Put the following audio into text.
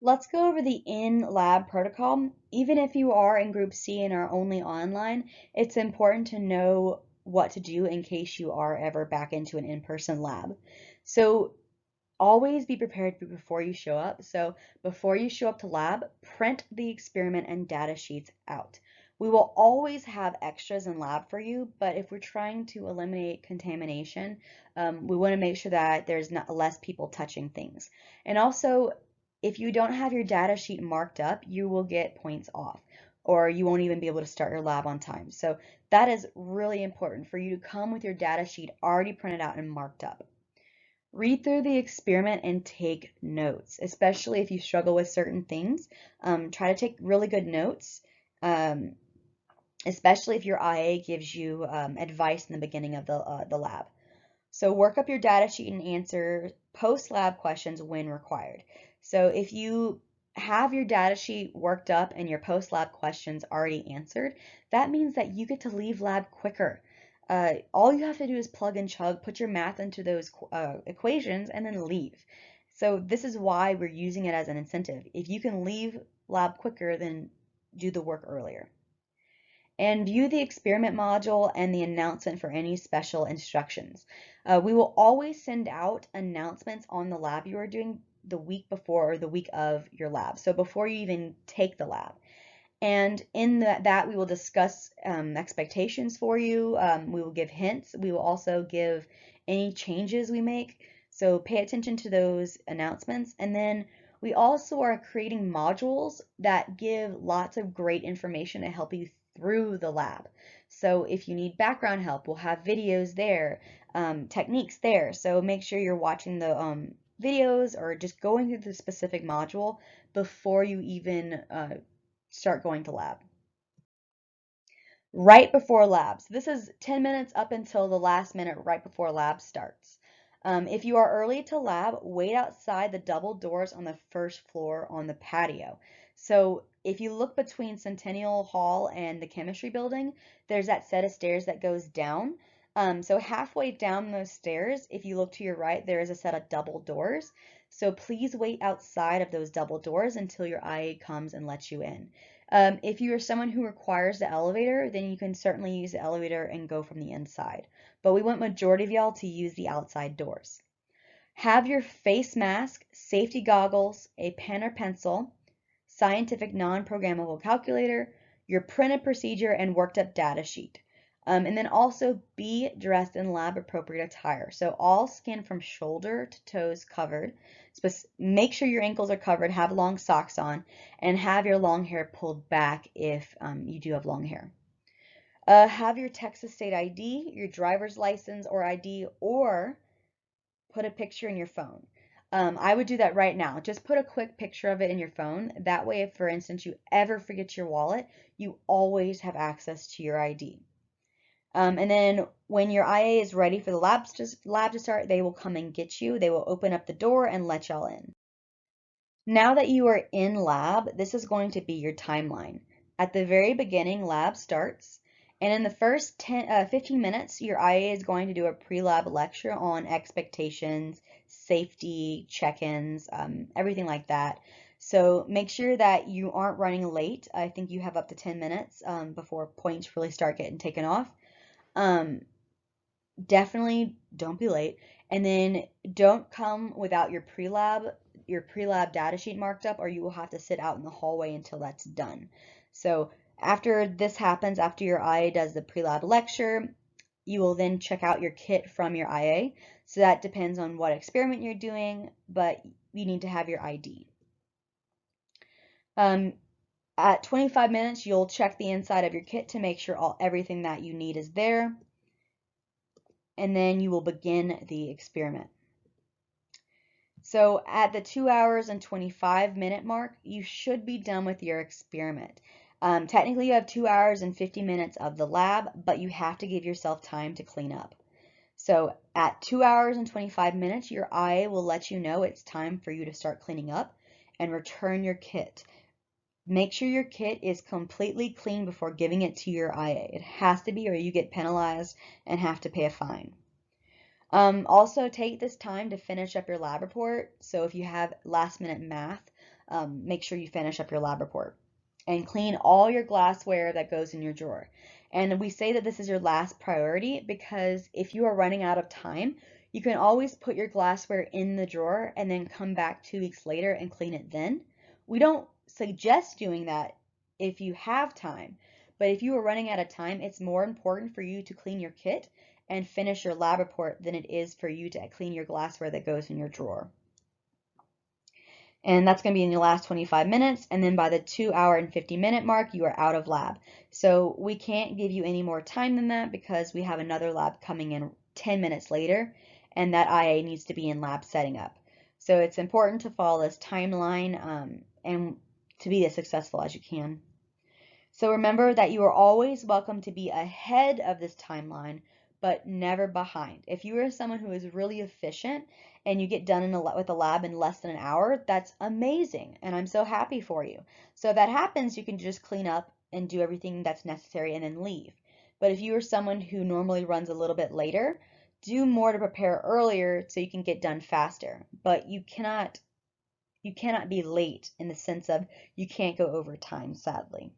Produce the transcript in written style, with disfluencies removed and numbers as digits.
Let's go over the in-lab protocol. Even if you are in Group C and are only online, it's important to know what to do in case you are ever back into an in-person lab. So always be prepared before you show up. So before you show up to lab, print the experiment and data sheets out. We will always have extras in lab for you, but if we're trying to eliminate contamination, we want to make sure that there's not less people touching things. And also, if you don't have your data sheet marked up, you will get points off, or you won't even be able to start your lab on time. So that is really important for you to come with your data sheet already printed out and marked up. Read through the experiment and take notes, especially if you struggle with certain things. Try to take really good notes, um, especially if your IA gives you advice in the beginning of the lab. So work up your data sheet and answer post-lab questions when required. So if you have your data sheet worked up and your post-lab questions already answered, that means that you get to leave lab quicker. All you have to do is plug and chug, put your math into those equations, and then leave. So this is why we're using it as an incentive. If you can leave lab quicker, then do the work earlier. And view the experiment module and the announcement for any special instructions. We will always send out announcements on the lab you are doing the week before or the week of your lab. So before you even take the lab. And in that we will discuss expectations for you. We will give hints. We will also give any changes we make. So pay attention to those announcements. And then we also are creating modules that give lots of great information to help you through the lab. So if you need background help, we'll have videos there, techniques there. So make sure you're watching the videos or just going through the specific module before you even start going to lab. Right before lab. So this is 10 minutes up until the last minute right before lab starts. If you are early to lab, wait outside the double doors on the first floor on the patio. So if you look between Centennial Hall and the chemistry building, there's that set of stairs that goes down. So halfway down those stairs, if you look to your right, there is a set of double doors. So please wait outside of those double doors until your IA comes and lets you in. If you are someone who requires the elevator, then you can certainly use the elevator and go from the inside. But we want majority of y'all to use the outside doors. Have your face mask, safety goggles, a pen or pencil, scientific non-programmable calculator, your printed procedure, and worked up data sheet. And then also be dressed in lab appropriate attire. So all skin from shoulder to toes covered. Make sure your ankles are covered, have long socks on, and have your long hair pulled back if you do have long hair. Have your Texas State ID, your driver's license or ID, or put a picture in your phone. I would do that right now. Just put a quick picture of it in your phone. That way, if for instance you ever forget your wallet, you always have access to your ID. And then when your IA is ready for the lab to start, they will come and get you. They will open up the door and let y'all in. Now that you are in lab, this is going to be your timeline. At the very beginning, lab starts, and in the first 15 minutes, your IA is going to do a pre-lab lecture on expectations, safety, check-ins, everything like that. So make sure that you aren't running late. I think you have up to 10 minutes before points really start getting taken off. Definitely don't be late. And then don't come without your pre-lab data sheet marked up, or you will have to sit out in the hallway until that's done. So after this happens, after your IA does the pre-lab lecture, you will then check out your kit from your IA. So that depends on what experiment you're doing, but you need to have your ID. At 25 minutes, you'll check the inside of your kit to make sure everything that you need is there, and then you will begin the experiment. So at the 2 hours and 25-minute mark, you should be done with your experiment. Technically, you have 2 hours and 50 minutes of the lab, but you have to give yourself time to clean up. So at 2 hours and 25 minutes, your IA will let you know it's time for you to start cleaning up and return your kit. Make sure your kit is completely clean before giving it to your IA. It has to be, or you get penalized and have to pay a fine. Also take this time to finish up your lab report. So if you have last minute math, make sure you finish up your lab report. And clean all your glassware that goes in your drawer. And we say that this is your last priority because if you are running out of time, you can always put your glassware in the drawer and then come back 2 weeks later and clean it then. We don't suggest doing that if you have time, but if you are running out of time, it's more important for you to clean your kit and finish your lab report than it is for you to clean your glassware that goes in your drawer. And that's going to be in your last 25 minutes. And then by the 2 hour and 50-minute mark, you are out of lab. So we can't give you any more time than that because we have another lab coming in 10 minutes later, and that IA needs to be in lab setting up. So it's important to follow this timeline and to be as successful as you can. So remember that you are always welcome to be ahead of this timeline, but never behind. If you are someone who is really efficient and you get done with a lab in less than an hour, that's amazing, and I'm so happy for you. So if that happens, you can just clean up and do everything that's necessary and then leave. But if you are someone who normally runs a little bit later, do more to prepare earlier so you can get done faster. But you cannot be late in the sense of you can't go over time, sadly.